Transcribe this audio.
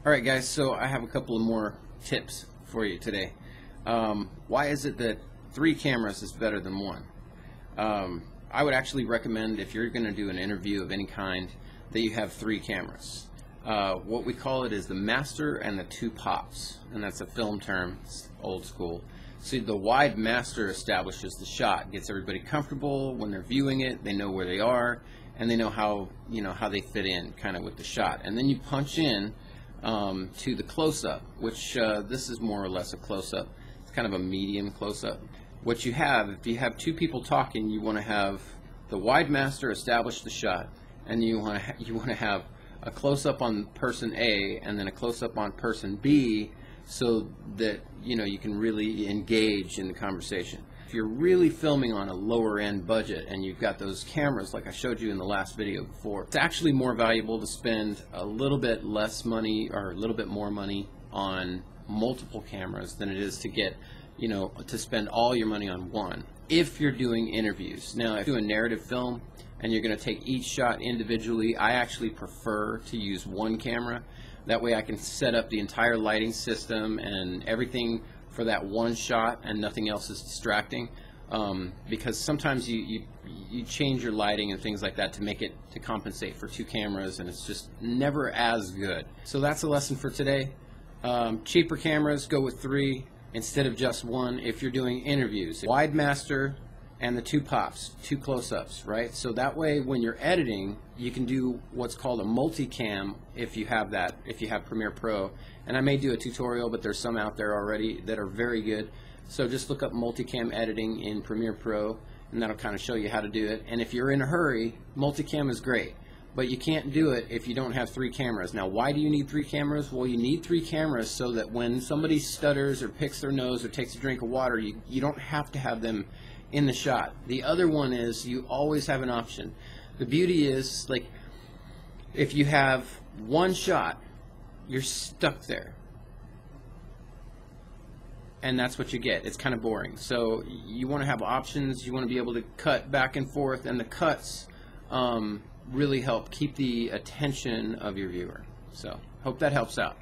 Alright guys, so I have a couple of more tips for you today. Why is it that 3 cameras is better than 1? I would actually recommend, if you're going to do an interview of any kind, that you have 3 cameras. What we call it is the master and the 2 pops, and that's a film term. It's old school. So the wide master establishes the shot, gets everybody comfortable when they're viewing it. They know where they are, and they know how they fit in kind of with the shot. And then you punch in to the close-up, which this is more or less a close-up. It's kind of a medium close-up. What you have, if you have 2 people talking, you want to have the wide master establish the shot, and you want to have a close-up on person A and then a close-up on person B, so that you can really engage in the conversation. If you're really filming on a lower end budget and you've got those cameras like I showed you in the last video before, it's actually more valuable to spend a little bit less money or a little bit more money on multiple cameras than it is to get to spend all your money on one if you're doing interviews. Now, if you do a narrative film and you're going to take each shot individually, I actually prefer to use 1 camera. That way I can set up the entire lighting system and everything for that 1 shot and nothing else is distracting, because sometimes you change your lighting and things like that to compensate for 2 cameras, and it's just never as good. So that's a lesson for today. Cheaper cameras, go with 3 instead of just 1 if you're doing interviews. Wide master and the 2 pops, 2 close-ups, right? So that way when you're editing, you can do what's called a multicam if you have that, if you have Premiere Pro. And I may do a tutorial, but there's some out there already that are very good. So just look up multicam editing in Premiere Pro, and that'll kind of show you how to do it. And if you're in a hurry, multicam is great. But you can't do it if you don't have 3 cameras. Now, why do you need 3 cameras? Well, you need 3 cameras so that when somebody stutters or picks their nose or takes a drink of water, you don't have to have them in the shot. The other one is you always have an option. The beauty is, like, if you have 1 shot, you're stuck there. And that's what you get. It's kind of boring. So you want to have options. You want to be able to cut back and forth, and the cuts really help keep the attention of your viewer. So hope that helps out.